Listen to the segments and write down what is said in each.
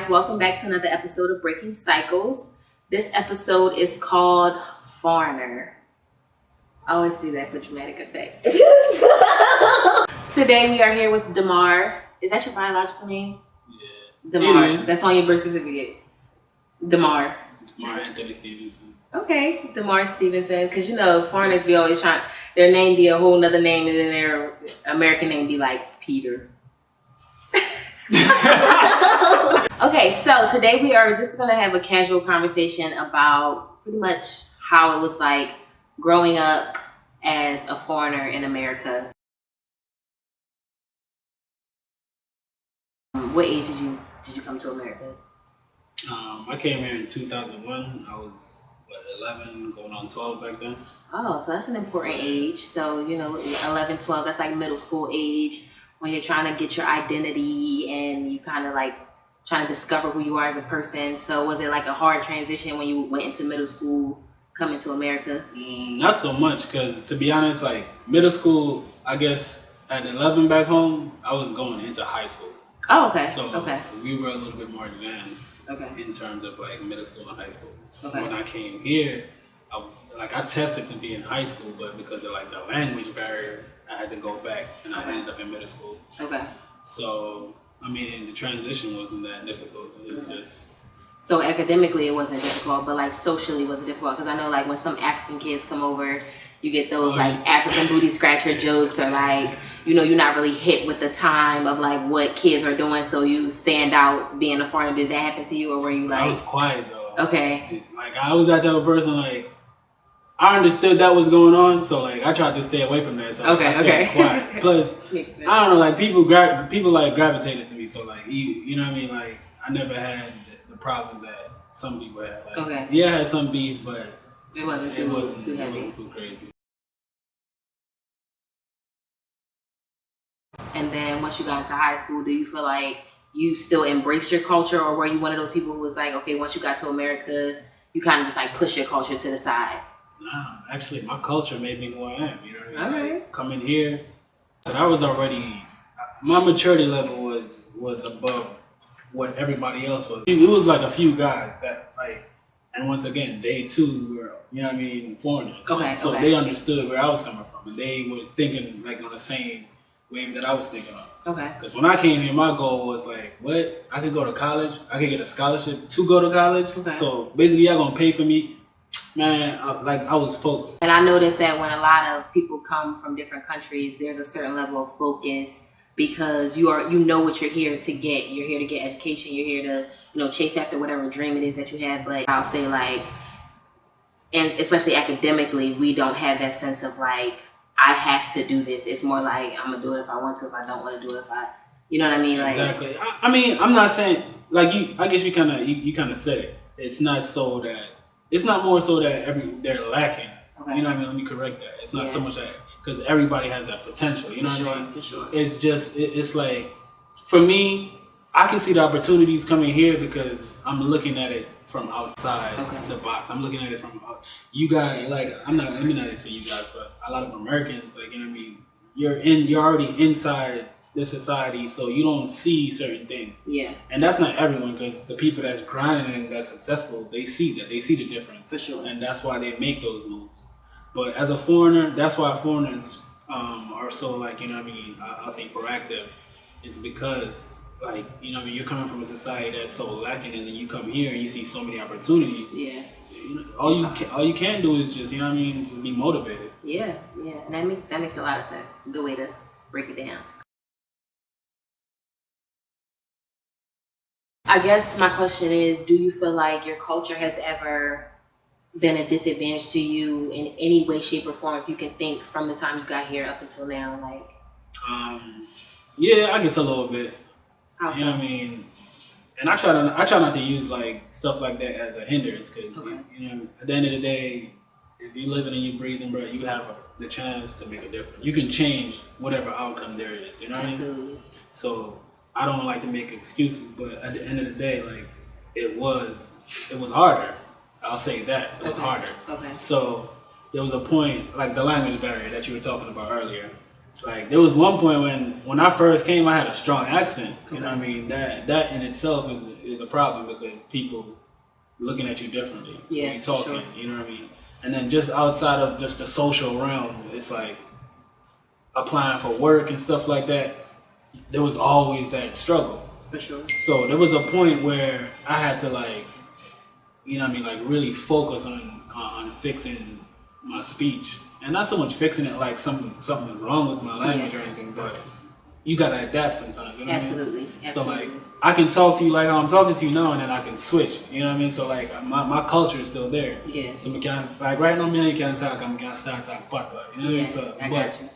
guys, welcome back to another episode of Breaking Cycles. This episode is called Foreigner. I always do that for dramatic effect. Today we are here with Demar. Is that your biological name? Yeah. Demar. That's on your birth certificate. Demar Anthony Stephenson. Okay, Demar Stephenson. Because you know, foreigners be always trying, their name be a whole nother name and then their American name be like Peter. Okay, so today we are just going to have a casual conversation about pretty much how it was like growing up as a foreigner in America. What age did you come to America? I came here in 2001. I was 11, going on 12 back then. Oh, so that's an important age. So, you know, 11, 12, that's like middle school age when you're trying to get your identity and you kind of like trying to discover who you are as a person. So was it like a hard transition when you went into middle school, coming to America? Not so much, because to be honest, like middle school, I guess at 11 back home, I was going into high school. Oh, okay. So okay. we were a little bit more advanced in terms of like middle school and high school. Okay. When I came here, I tested to be in high school, but because of like the language barrier, I had to go back and I ended up in middle school. Okay. So, I mean, the transition wasn't that difficult. It was just... So academically it wasn't difficult, but like socially was it difficult? Because I know like when some African kids come over, you get those African booty scratcher jokes, or like, you know, you're not really hit with the time of like what kids are doing, so you stand out being a foreigner. Did that happen to you, or were you like... I was quiet though. Okay. Like I was that type of person, like I understood that was going on, so like I tried to stay away from that. So like, I stayed quiet. Plus, I don't know, like people like gravitated to me, so like you know what I mean. Like I never had the problem that some people had. Like, yeah, I had some beef, but it wasn't too heavy. It wasn't too crazy. And then once you got into high school, do you feel like you still embraced your culture, or were you one of those people who was like, okay, once you got to America, you kind of just like push your culture to the side? Nah, actually, my culture made me who I am. You know what I mean? Okay. Like, coming here, but I was already, my maturity level was above what everybody else was. It was like a few guys that like, and once again, they too were, you know what I mean, foreigners. Okay. So they understood where I was coming from, and they was thinking like on the same wave that I was thinking of. Okay. Because when I came here, my goal was like, what? I could go to college. I could get a scholarship to go to college. Okay. So basically, y'all gonna pay for me. Man, I was focused. And I noticed that when a lot of people come from different countries, there's a certain level of focus because you know what you're here to get. You're here to get education. You're here to, you know, chase after whatever dream it is that you have. But I'll say like, and especially academically, we don't have that sense of like, I have to do this. It's more like I'm gonna do it if I want to. If I don't want to do it, you know what I mean? Like, exactly. I mean, I'm not saying like you. I guess you kind of said it. It's not so that. It's not more so that they're lacking. Okay. You know what I mean? Let me correct that. It's not so much that because everybody has that potential. You know what I mean? For sure. It's just it's like for me, I can see the opportunities coming here because I'm looking at it from outside the box. I'm looking at it from you guys. Like let me not say you guys, but a lot of Americans, like, you know what I mean. You're already inside the society, so you don't see certain things. Yeah. And that's not everyone, because the people that's grinding and that's successful, they see that. They see the difference. For sure. And that's why they make those moves. But as a foreigner, that's why foreigners are so, like, you know what I mean, I'll say proactive. It's because, like, you know what I mean, you're coming from a society that's so lacking, and then you come here and you see so many opportunities. Yeah. You know, all you can do is just, you know what I mean, just be motivated. Yeah, yeah. And that makes a lot of sense. Good way to break it down. I guess my question is, do you feel like your culture has ever been a disadvantage to you in any way, shape, or form, if you can think from the time you got here up until now? Like, yeah, I guess a little bit. How so? You know what I mean? And I try not to use like stuff like that as a hindrance, because you know, at the end of the day, if you're living and you're breathing, bro, you have the chance to make a difference. You can change whatever outcome there is. You know what I mean? So I don't like to make excuses, but at the end of the day, like it was harder. I'll say that it was harder. Okay. So there was a point, like the language barrier that you were talking about earlier. Like there was one point when I first came, I had a strong accent. You know what I mean? That in itself is a problem because people looking at you differently when you're talking. Sure. You know what I mean? And then just outside of just the social realm, it's like applying for work and stuff like that. There was always that struggle. For sure. So there was a point where I had to like, you know what I mean, like really focus on fixing my speech. And not so much fixing it like something wrong with my language or anything, but you gotta adapt sometimes. You know Absolutely. What I mean? So like I can talk to you like how I'm talking to you now, and then I can switch. You know what I mean? So like my culture is still there. Yeah. So like right now, me can't talk. I'm gonna start talk patois. You know what I mean? So I got you.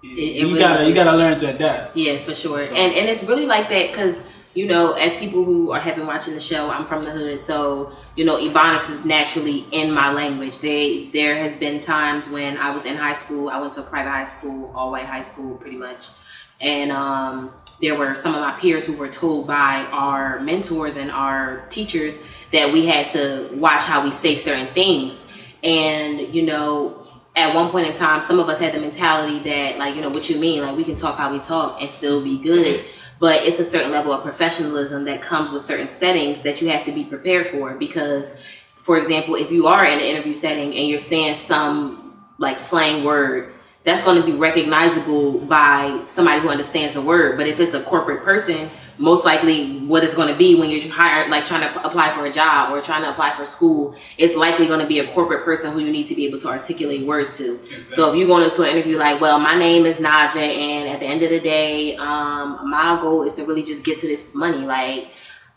You gotta learn to adapt. Yeah, for sure. So. And it's really like that because, you know, as people who have been watching the show, I'm from the hood, so, you know, Ebonics is naturally in my language. There has been times when I was in high school, I went to a private high school, all white high school pretty much, and there were some of my peers who were told by our mentors and our teachers that we had to watch how we say certain things. And, you know, at one point in time, some of us had the mentality that, like, you know, what you mean? Like, we can talk how we talk and still be good. But it's a certain level of professionalism that comes with certain settings that you have to be prepared for. Because, for example, if you are in an interview setting and you're saying some like slang word, that's going to be recognizable by somebody who understands the word. But if it's a corporate person, most likely what it's going to be when you're hired, like trying to apply for a job or trying to apply for school, it's likely going to be a corporate person who you need to be able to articulate words to. Exactly. So if you're going into an interview like, well, my name is Naja, and at the end of the day, my goal is to really just get to this money. Like,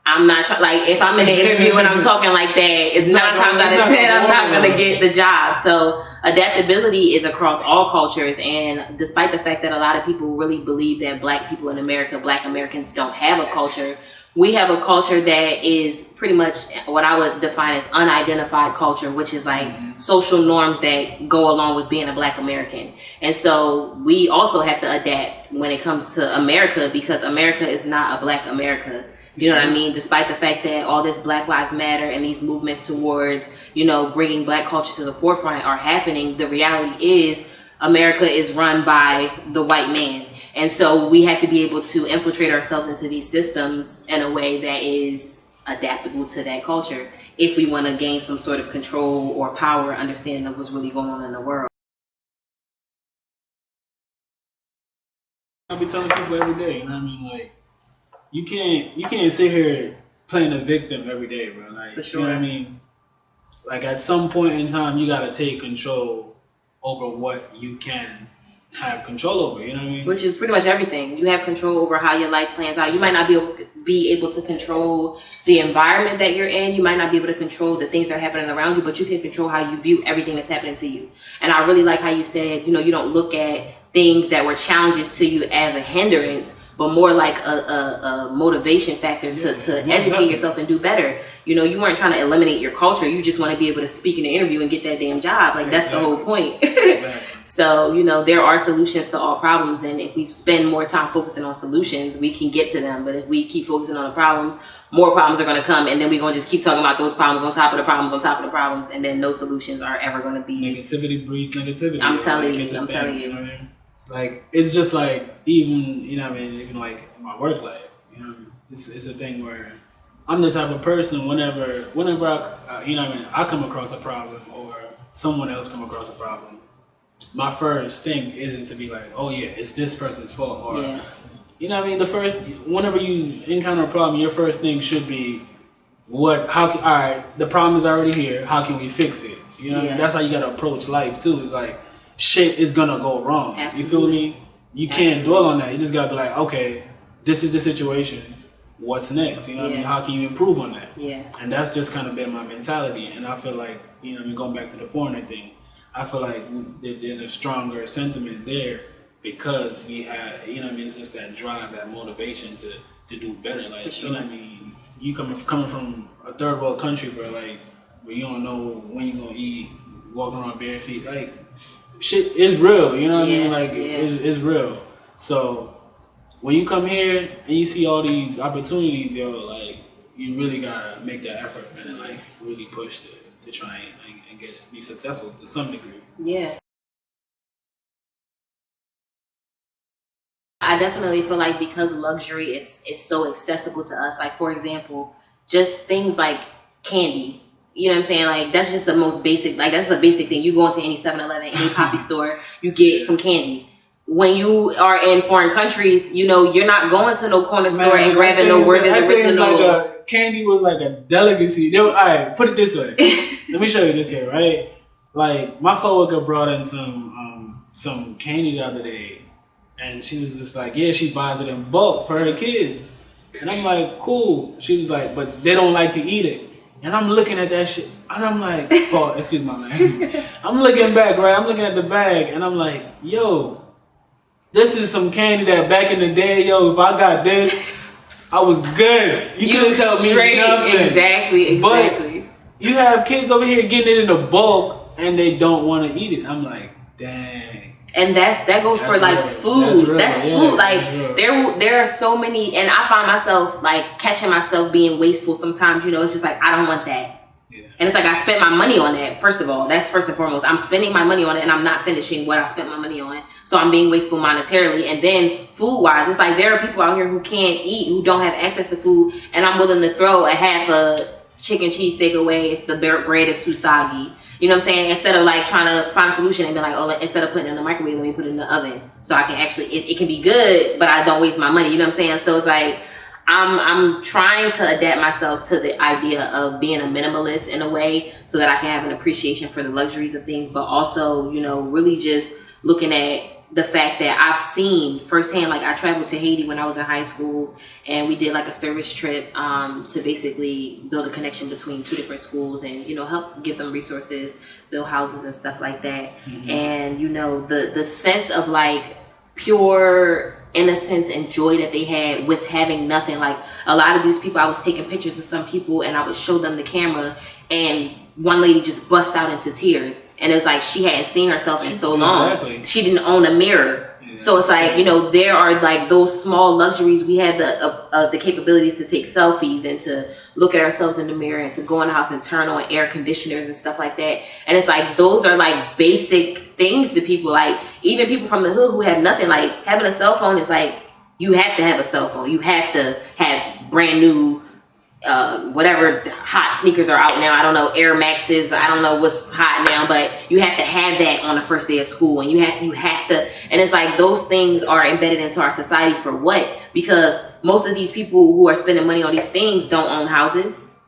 I'm not trying, like, if I'm in an interview and I'm talking like that, it's 9 times out of 10, I'm not going to get the job. So adaptability is across all cultures. And despite the fact that a lot of people really believe that Black people in America, Black Americans don't have a culture, we have a culture that is pretty much what I would define as unidentified culture, which is like social norms that go along with being a Black American. And so we also have to adapt when it comes to America, because America is not a Black America. You know what I mean? Despite the fact that all this Black Lives Matter and these movements towards, you know, bringing Black culture to the forefront are happening, the reality is America is run by the white man. And so we have to be able to infiltrate ourselves into these systems in a way that is adaptable to that culture if we want to gain some sort of control or power, understanding of what's really going on in the world. I'll be telling people every day, you know what I mean? Like, you can't sit here playing a victim every day, bro. Like, for sure. You know what I mean? Like, at some point in time, you gotta take control over what you can have control over. You know what I mean? Which is pretty much everything. You have control over how your life plans out. You might not be able to control the environment that you're in. You might not be able to control the things that are happening around you, but you can control how you view everything that's happening to you. And I really like how you said, you know, you don't look at things that were challenges to you as a hindrance, but more like a motivation factor to educate yourself and do better. You know, you weren't trying to eliminate your culture. You just want to be able to speak in the interview and get that damn job. Like, that's the whole point. So, you know, there are solutions to all problems. And if we spend more time focusing on solutions, we can get to them. But if we keep focusing on the problems, more problems are going to come. And then we're going to just keep talking about those problems on top of the problems on top of the problems. And then no solutions are ever going to be. Negativity breeds negativity. I'm telling you. You know what I mean? Like, it's just like, even, you know what I mean, even like in my work life, you know, it's a thing where I'm the type of person whenever I, you know what I mean, I come across a problem or someone else come across a problem, my first thing isn't to be like, oh yeah, it's this person's fault, or, you know what I mean, whenever you encounter a problem, your first thing should be, alright, the problem is already here, how can we fix it? You know what I mean? That's how you gotta approach life too, it's like, shit is gonna go wrong. Absolutely. You feel me? You can't dwell on that. You just gotta be like, okay, this is the situation. What's next? You know what I mean? How can you improve on that? Yeah. And that's just kind of been my mentality. And I feel like, you know what I mean, going back to the foreigner thing, I feel like there's a stronger sentiment there because we have, you know what I mean, it's just that drive, that motivation to do better. Like, sure. You know what I mean? You coming from a third world country, bro, like, where you don't know when you're gonna eat, walking around bare feet, like, shit is real, you know what I mean? Like, it's real. So when you come here and you see all these opportunities, yo, like, you really gotta make that effort, man, and like really push to try and be successful to some degree. Yeah. I definitely feel like because luxury is so accessible to us, like for example, just things like candy. You know what I'm saying? Like that's just the most basic, like that's a basic thing. You go into any 7-Eleven, any poppy store, you get some candy. When you are in foreign countries, you know, you're not going to no corner store and grabbing no Werther's original. Like candy was like a delicacy. All right, put it this way. Let me show you this here, right? Like my coworker brought in some candy the other day, and she was just like, yeah, she buys it in bulk for her kids. And I'm like, cool. She was like, but they don't like to eat it. And I'm looking at that shit, and I'm like, oh, excuse my language. I'm looking back, right? I'm looking at the bag, and I'm like, yo, this is some candy that back in the day, yo, if I got this, I was good. You couldn't tell me nothing. Exactly. But you have kids over here getting it in a bulk, and they don't want to eat it. I'm like, dang. And that goes for like food. That's food. Like there are so many, and I find myself like catching myself being wasteful sometimes. You know, it's just like I don't want that. Yeah. And it's like I spent my money on that. First of all, that's first and foremost. I'm spending my money on it, and I'm not finishing what I spent my money on. So I'm being wasteful monetarily. And then food wise, it's like there are people out here who can't eat, who don't have access to food, and I'm willing to throw a half a chicken cheesesteak away if the bread is too soggy. You know what I'm saying? Instead of like trying to find a solution and be like, oh, instead of putting it in the microwave, let me put it in the oven so I can actually, it can be good, but I don't waste my money. You know what I'm saying? So it's like, I'm trying to adapt myself to the idea of being a minimalist in a way so that I can have an appreciation for the luxuries of things, but also, you know, really just looking at the fact that I've seen firsthand, like I traveled to Haiti when I was in high school, and we did like a service trip to basically build a connection between 2 different schools and, you know, help give them resources, build houses and stuff like that. Mm-hmm. And, you know, the sense of like pure innocence and joy that they had with having nothing. Like a lot of these people, I was taking pictures of some people and I would show them the camera, and one lady just bust out into tears. And it was like she hadn't seen herself in so long. Exactly. She didn't own a mirror. Yeah. So it's like, you know, there are like those small luxuries. We have the capabilities to take selfies and to look at ourselves in the mirror and to go in the house and turn on air conditioners and stuff like that. And it's like those are like basic things to people. Like even people from the hood who have nothing, like having a cell phone is like, you have to have a cell phone. You have to have brand new whatever hot sneakers are out now. I don't know, Air Maxes. I don't know what's hot now, but you have to have that on the first day of school, and you have to. And it's like those things are embedded into our society for what? Because most of these people who are spending money on these things don't own houses,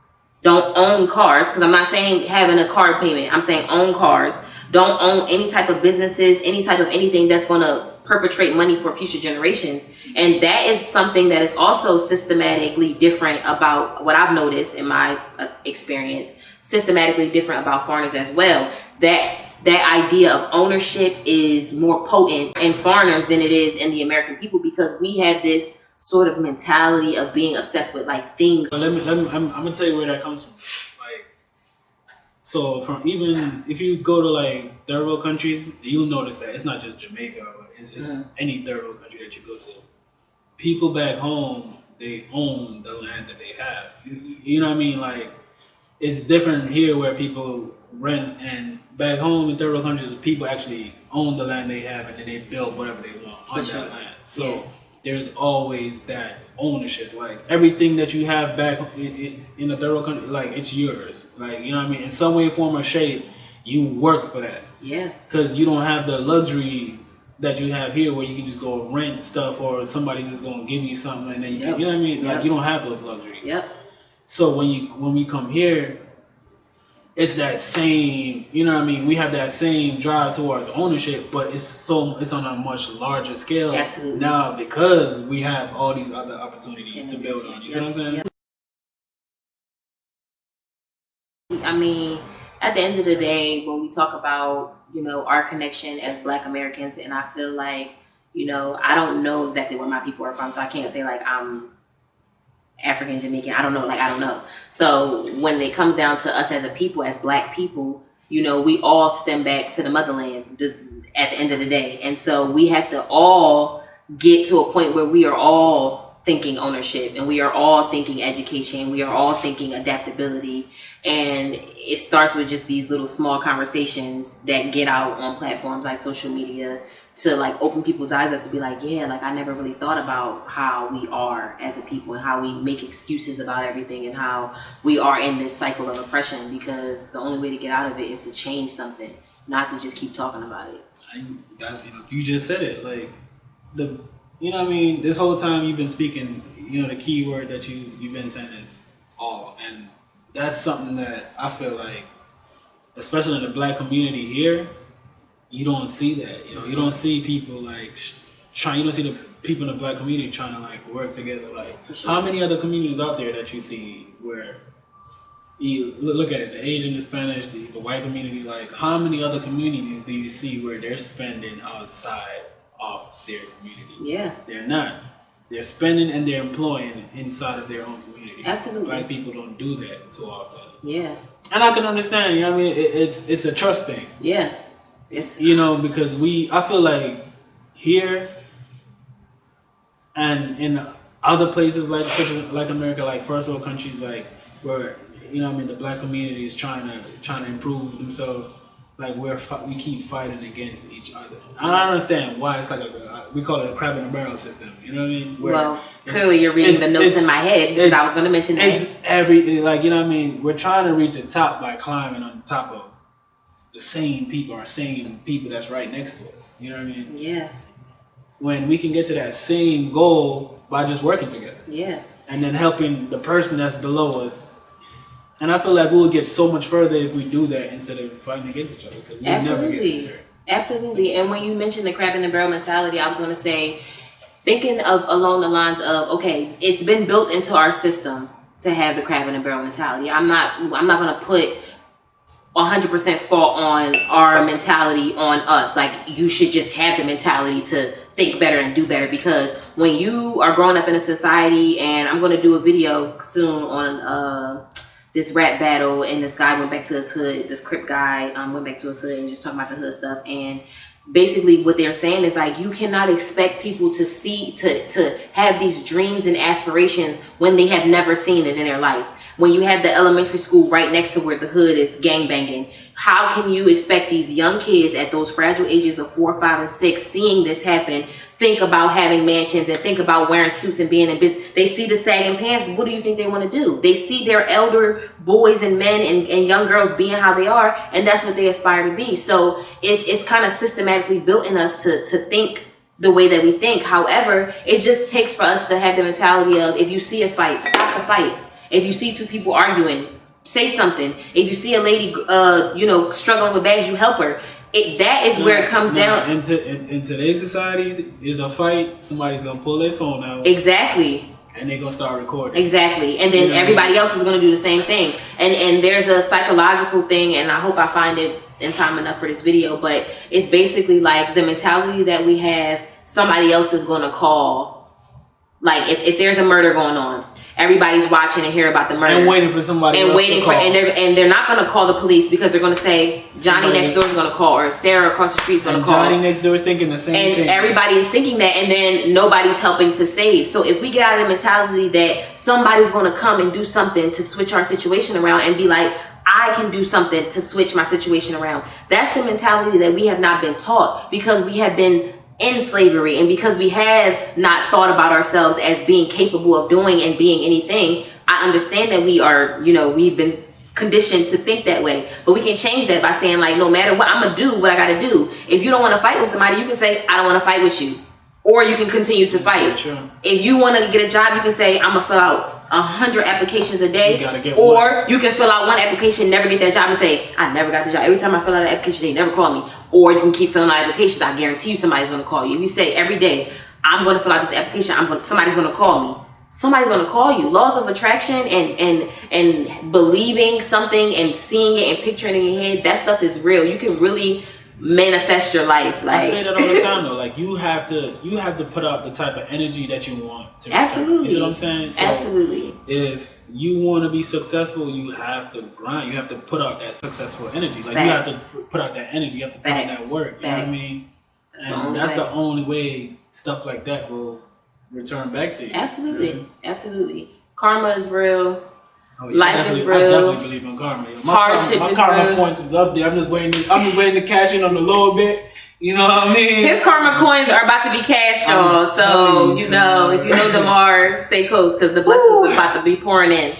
don't own cars. Because I'm not saying having a car payment. I'm saying own cars. Don't own any type of businesses, any type of anything that's going to perpetrate money for future generations. And that is something that is also systematically different about what I've noticed in my experience, systematically different about foreigners as well. That idea of ownership is more potent in foreigners than it is in the American people, because we have this sort of mentality of being obsessed with like things. I'm gonna tell you where that comes from. Like, so from even if you go to like third world countries, you'll notice that it's not just Jamaica, but it's any third world country that you go to. People back home, they own the land that they have. You know what I mean? Like, it's different here where people rent, and back home in third world countries, people actually own the land they have, and then they build whatever they want on that land. So there's always that ownership. Like everything that you have back in the third world country, like it's yours. Like, you know what I mean? In some way, form, or shape, you work for that. Yeah. Because you don't have the luxuries that you have here where you can just go rent stuff, or somebody's just gonna give you something and then you can, you know what I mean? Like you don't have those luxuries. Yep. So when we come here, it's that same, you know what I mean? We have that same drive towards ownership, but it's on a much larger scale. Absolutely. Now because we have all these other opportunities to build on. You see what I'm saying? Yep. I mean, at the end of the day, when we talk about, you know, our connection as Black Americans, and I feel like, you know, I don't know exactly where my people are from, so I can't say like I'm African, Jamaican. I don't know. So when it comes down to us as a people, as Black people, you know, we all stem back to the motherland just at the end of the day. And so we have to all get to a point where we are all thinking ownership, and we are all thinking education, we are all thinking adaptability. And it starts with just these little small conversations that get out on platforms like social media to like open people's eyes up to be like, yeah, like I never really thought about how we are as a people and how we make excuses about everything and how we are in this cycle of oppression, because the only way to get out of it is to change something, not to just keep talking about it. You just said it. Like, you know what I mean? This whole time you've been speaking, you know, the key word that you've been saying is all. And that's something that I feel like, especially in the black community here, you don't see that. You know, you don't see people like you don't see the people in the black community trying to like work together. Like, sure. How many other communities out there that you see where you look at it, the Asian, the Spanish, the white community, like how many other communities do you see where they're spending outside of their community? Yeah. They're not. They're spending and they're employing inside of their own community. Absolutely. Black people don't do that too often. Yeah. And I can understand, you know what I mean? It's a trust thing. Yeah. It's, you know, because I feel like here and in other places like America, like first world countries, like where, you know what I mean, the black community is trying to improve themselves. Like we keep fighting against each other. I don't understand why it's like we call it a crab in a barrel system. You know what I mean? Well, clearly you're reading the notes in my head because I was going to mention that. It's like, you know what I mean? We're trying to reach the top by climbing on top of the same people that's right next to us. You know what I mean? Yeah. When we can get to that same goal by just working together. Yeah. And then helping the person that's below us. And I feel like we'll get so much further if we do that instead of fighting against each other. Because we'll never get there. Absolutely. And when you mentioned the crab in the barrel mentality, I was going to say, thinking of along the lines of, okay, it's been built into our system to have the crab in the barrel mentality. I'm not going to put 100% fault on our mentality on us. Like, you should just have the mentality to think better and do better, because when you are growing up in a society, and I'm going to do a video soon on this rap battle, and this guy went back to his hood, this Crip guy went back to his hood and just talking about the hood stuff. And basically what they're saying is like, you cannot expect people to have these dreams and aspirations when they have never seen it in their life. When you have the elementary school right next to where the hood is gangbanging, how can you expect these young kids at those fragile ages of 4, 5, and 6, seeing this happen, think about having mansions and think about wearing suits and being in business? They see the sagging pants. What do you think they want to do? They see their elder boys and men and young girls being how they are, and that's what they aspire to be. So it's kind of systematically built in us to think the way that we think. However, it just takes for us to have the mentality of, if you see a fight, stop the fight. If you see two people arguing, say something. If you see a lady, struggling with bags, you help her. That is where it comes down. In today's societies, is a fight, somebody's gonna pull their phone out. Exactly. And they're gonna start recording. Exactly. And then everybody else is gonna do the same thing. And there's a psychological thing, and I hope I find it in time enough for this video, but it's basically like the mentality that we have, somebody else is gonna call. Like if there's a murder going on, everybody's watching and hear about the murder and waiting for somebody else to call. And they're not going to call the police because they're going to say Johnny next door is going to call, or Sarah across the street is going to call. Johnny next door is thinking the same thing. And everybody is thinking that, and then nobody's helping to save. So if we get out of the mentality that somebody's going to come and do something to switch our situation around and be like, I can do something to switch my situation around. That's the mentality that we have not been taught, because we have been in slavery, and because we have not thought about ourselves as being capable of doing and being anything. I understand that we are, we've been conditioned to think that way, but we can change that by saying, like, no matter what, I'm gonna do what I gotta do. If you don't want to fight with somebody, you can say, I don't want to fight with you, or you can continue to fight. True. If you want to get a job, you can say, I'm gonna fill out 100 applications a day, or you can fill out one application, never get that job, and say, I never got the job. Every time I fill out an application, they never call me. Or you can keep filling out applications. I guarantee you somebody's going to call you. If you say every day, I'm going to fill out this application, somebody's going to call me. Somebody's going to call you. Laws of attraction and believing something and seeing it and picturing it in your head, that stuff is real. You can really manifest your life. Like, I say that all the time though. Like, you have to put out the type of energy that you want to return. Absolutely. You see what I'm saying? So absolutely. If you want to be successful, you have to grind. You have to put out that successful energy. Like, Facts. you have to put out that energy. You have to put out that work. You know what I mean? That's the only way stuff like that will return back to you. Absolutely. Absolutely. Karma is real. Oh, yeah, Life is I real. definitely believe in karma. My Hardship karma real. points is up there. I'm just waiting to cash in on a little bit. You know what I mean? His karma coins are about to be cashed, y'all. So, you know, if you know Demar, stay close because the blessings are about to be pouring in.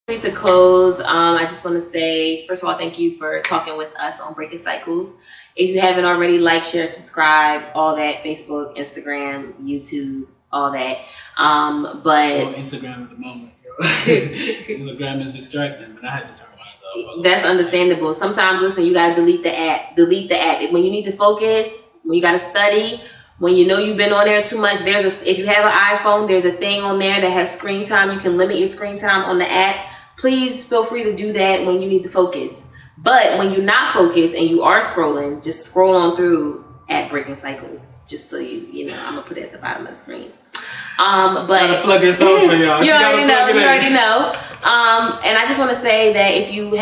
To close, I just want to say, first of all, thank you for talking with us on Breaking Cycles. If you haven't already, like, share, subscribe, all that, Facebook, Instagram, YouTube, all that. But Instagram at the moment. Instagram is distracting, but I had to turn mine off. That's understandable. Sometimes, listen, you gotta delete the app. Delete the app when you need to focus. When you gotta study. When you know you've been on there too much. If you have an iPhone, there's a thing on there that has screen time. You can limit your screen time on the app. Please feel free to do that when you need to focus. But when you're not focused and you are scrolling, just scroll on through at Breaking Cycles. Just so you know, I'm gonna put it at the bottom of the screen. But gotta plug yourself for y'all. You already know. And I just want to say that if you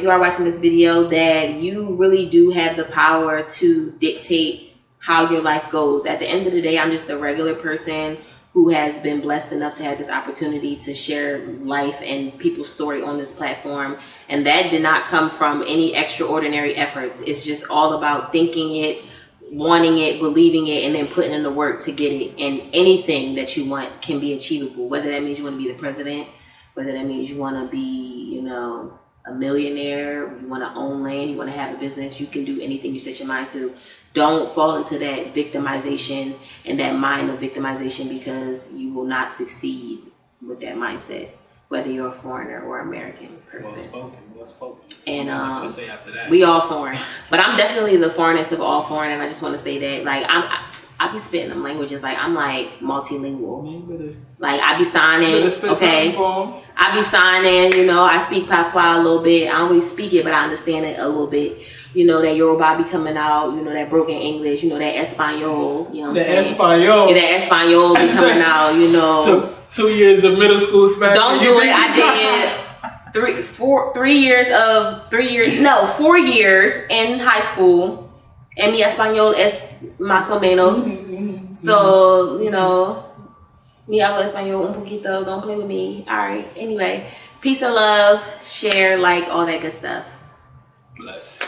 are watching this video, that you really do have the power to dictate how your life goes. At the end of the day, I'm just a regular person who has been blessed enough to have this opportunity to share life and people's story on this platform. And that did not come from any extraordinary efforts. It's just all about thinking it, wanting it, believing it, and then putting in the work to get it. And anything that you want can be achievable. Whether that means you want to be the president, whether that means you want to be, you know, a millionaire, you want to own land, you want to have a business, you can do anything you set your mind to. Don't fall into that victimization and that mind of victimization, because you will not succeed with that mindset, whether you're a foreigner or American person. Well spoken. And say after that. We all foreign, but I'm definitely the foreignest of all foreign, and I just want to say that, like, I be spitting them languages, like I'm like multilingual. Like I be signing, okay. I be signing, you know. I speak patois a little bit. I don't really speak it, but I understand it a little bit. You know, that Yoruba be coming out, you know, that broken English, you know, that Espanol, you know what I'm saying? Espanol. Yeah, that Espanol be coming out, you know. 2 years of middle school Spanish. Don't do it. I did 4 years in high school. And mi Espanol es más o menos. So, you know, mi hablo Espanol un poquito. Don't play with me. All right. Anyway, peace and love, share, like, all that good stuff. Bless.